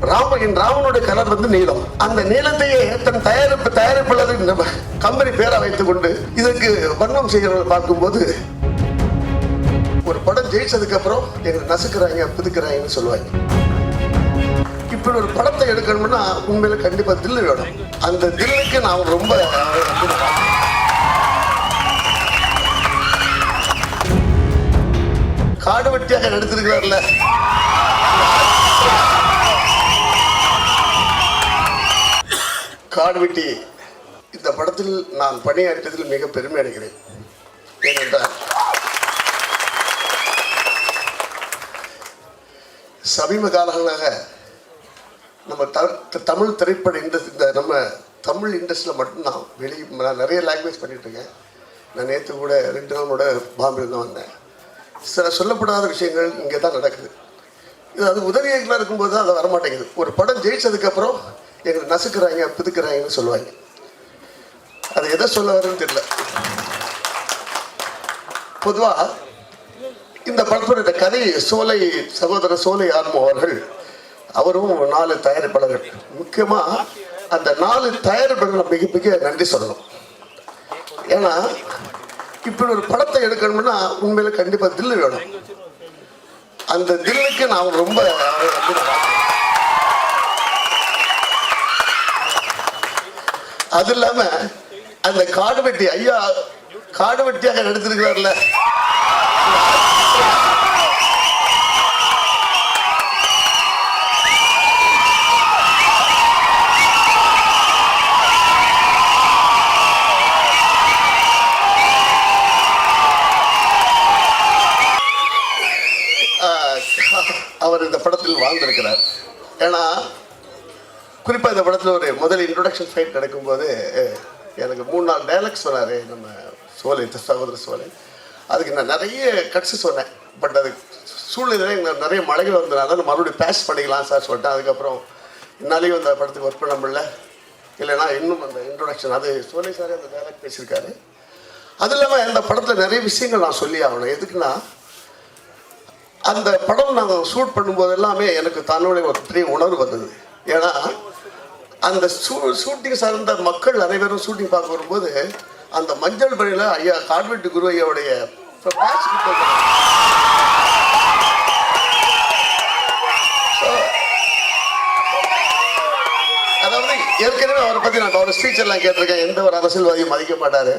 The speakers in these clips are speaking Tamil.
ராவனுடைய கலர் வந்து நீலம். அந்த நீளத்தையே தன் தயாரிப்பாளர் கம்பெனி பேரை வைத்துக் கொண்டு இதற்கு வர்ணம் செய்கிறவர்கள் பார்க்கும்போது, ஒரு படம் ஜெயிச்சதுக்கு அப்புறம் எங்களை நசுக்கிறாங்க புதுக்கிறாங்கன்னு சொல்லுவாங்க. இப்படி ஒரு படத்தை எடுக்கணும்னா உண்மையில கண்டிப்பா தில்லு வேணும். அந்த தில்லுக்கு நான் ரொம்ப காடு வெட்டியாக நடித்திருக்கிறார்ல, காடு வெட்டி இந்த படத்தில் நான் பணியாற்றியதில் மிக பெருமை அடைகிறேன். ஏனென்றால் சமீப காலங்களாக நம்ம தமிழ் திரைப்பட இண்டஸ்ட்ரி, நம்ம தமிழ் இண்டஸ்ட்ரியில் மட்டும்தான் நான் நிறைய லாங்குவேஜ் பண்ணிட்டு இருக்கேன். நான் நேற்று கூட 2 நாளோட பாம்பேல தான் வந்தேன். சில சொல்லப்படாத விஷயங்கள் இங்கே தான் நடக்குது. இது அது உதவி இயக்குனராக இருக்கும்போது தான் அதை வரமாட்டேங்குது. ஒரு படம் ஜெயிச்சதுக்கப்புறம் எங்களை நசுக்கிறாங்க புதுக்கிறாங்கன்னு சொல்லுவாங்க. அது எதை சொல்ல வருதுன்னு தெரியல. பொதுவாக இந்த படத்துடைய கதை சகோதரர் சோலை ஆர்மோ அவர்கள், அவரும் 4 தயாரிப்பாளர்கள். முக்கியமாக அந்த 4 தயாரிப்பாளர்கள் மிக மிக நன்றி சொல்லணும். ஏன்னா இப்படி ஒரு படத்தை எடுக்கணும்னா உண்மையில கண்டிப்பா தில்லு வேணும். அந்த தில்லுக்கு நான் ரொம்ப அது இல்லாம அந்த காடு வெட்டி ஐயா காடு வெட்டியாக நடித்திருக்கிறார்ல, அவர் இந்த படத்தில் வாழ்ந்திருக்கிறார். ஏன்னா குறிப்பாக இந்த படத்தில் ஒரு முதல் இன்ட்ரோடக்ஷன் ஃபைட் நடக்கும்போது எனக்கு 3-4 டைலாக்ஸ் சொன்னார் நம்ம சகோதர சோலை. அதுக்கு நான் நிறைய கட்சி சொன்னேன். பட் அது சூழ்நிலை எங்களுக்கு நிறைய மழைகள் வந்ததுனால நான் மறுபடியும் பேஸ் பண்ணிக்கலாம் சார் சொல்லிட்டேன். அதுக்கப்புறம் என்னாலேயும் அந்த படத்துக்கு ஒர்க் பண்ண முடியல. இல்லைன்னா இன்னும் அந்த இன்ட்ரோடக்ஷன் அது சோலை சாரே அந்த டைலாக் பேசியிருக்காரு. அது இல்லாமல் அந்த படத்தில் நிறைய விஷயங்கள் நான் சொல்லி ஆகணும். எதுக்குன்னா அந்த படம் நாங்கள் ஷூட் பண்ணும்போது எல்லாமே எனக்கு தன்னுடைய ஒரு பெரிய உணர்வு வந்தது. ஏன்னா அந்த ஷூட்டிங் சார்ந்த மக்கள் அனைவரும் ஷூட்டிங் பார்க்க வரும்போது அந்த மஞ்சள் பணியில் ஐயா காட்வெட்டி குரு ஐயாவுடைய அதாவது ஏற்கனவே அவரை பற்றி நான் அவரோட ஸ்பீச் எல்லாம் கேட்டிருக்கேன். எந்த ஒரு அரசியல்வாதியும் மதிக்க மாட்டார்.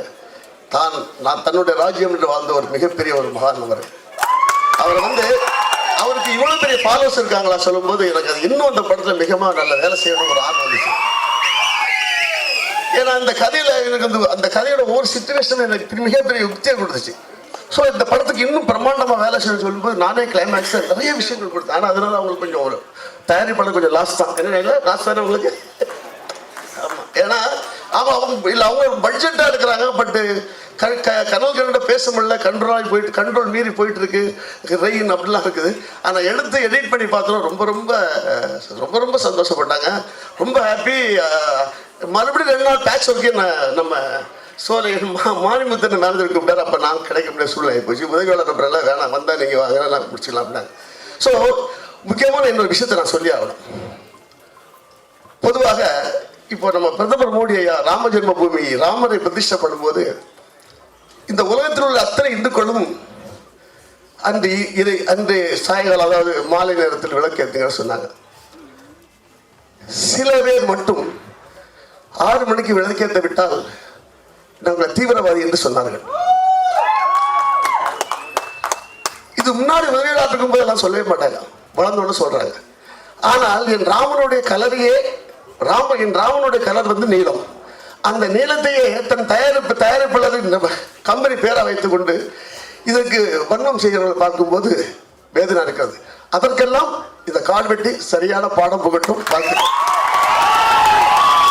நான் தன்னுடைய ராஜ்யம் என்று வாழ்ந்த ஒரு மிகப்பெரிய ஒரு மகான் அவர். அவர் வந்து அவருக்கு இவ்வளவு பெரிய ஃபாலோவர்ஸ் இருக்காங்களா சொல்லும்போது எனக்கு அது இன்னும் அந்த படத்துல மிகமா நல்ல வேலை செய்யணும் ஒரு ஆர்வம் வந்துச்சு. ஏன்னா அந்த கதையில எனக்கு அந்த கதையோட ஒவ்வொரு சிச்சுவேஷன் எனக்கு மிகப்பெரிய யுக்தியை கொடுத்துச்சு. ஸோ இந்த படத்துக்கு இன்னும் பிரம்மாண்டமா வேலை செய்யணும் சொல்லும்போது நானே கிளைமேக்ஸ் நிறைய விஷயங்கள் கொடுத்தேன். ஆனால் அதனால அவங்களுக்கு கொஞ்சம் ஒரு தயாரிப்பாளர் கொஞ்சம் லாஸ் தான். என்ன லாஸ் தானே உங்களுக்கு? ஆமாம். ஏன்னா அவங்க இல்லை அவங்க பட்ஜெட்டாக எடுக்கிறாங்க. பட்டு கனல்கிட்ட பேச முடியல, கண்ட்ரோல் மீறி போயிட்டு இருக்கு, ரெயின் அப்படிலாம் இருக்குது. ஆனால் எடுத்து எடிட் பண்ணி பார்த்தோம் ரொம்ப ரொம்ப ரொம்ப ரொம்ப சந்தோஷப்பட்டாங்க. ரொம்ப ஹாப்பி. மறுபடியும் 2 நாள் பேட்ச் ஒர்க்கே நம்ம சோலை மாரிமுத்தன் மேனேஜர் கூப்பிட்டார். அப்போ நான் கிடைக்க முடியாத சூழ்நிலை போச்சு. உதவியாளர் நம்பரெல்லாம் வேணாம், வந்தால் நீங்கள் வாங்க முடிச்சுக்கலாம் அப்படின்னாங்க. ஸோ முக்கியமான இன்னொரு விஷயத்தை நான் சொல்லி ஆகணும். பொதுவாக இப்போ நம்ம பிரதமர் மோடி ஐயா ராம ஜென்ம பூமி ராமரை பிரதிஷ்டை பண்ணும்போது இந்த உலகத்தில் உள்ள அத்தனை இந்துக்களும் அன்று சாயங்காலம் அதாவது மாலை நேரத்தில் விளக்கேற்றுங்க சொன்னாங்க. சில பேர் மட்டும் 6 மணிக்கு விளக்கேற்ற விட்டால் நாங்கள் தீவிரவாதி என்று சொன்னார்கள். இது முன்னாடி உதவியாளர் இருக்கும்போது எல்லாம் சொல்லவே மாட்டாங்க, வளர்ந்தோன்னு சொல்றாங்க. ஆனால் என் ராமனுடைய கலர் வந்து நீலம். அந்த நீளத்தையே தன் தயாரிப்பாளர் கம்பெனி பேரை வைத்துக் கொண்டு இதற்கு வர்ணம் செய்கிறவர்கள் பார்க்கும்போது வேதனை இருக்கிறது. அதற்கெல்லாம் இந்த கால் வெட்டி சரியான பாடம் புகட்டும்.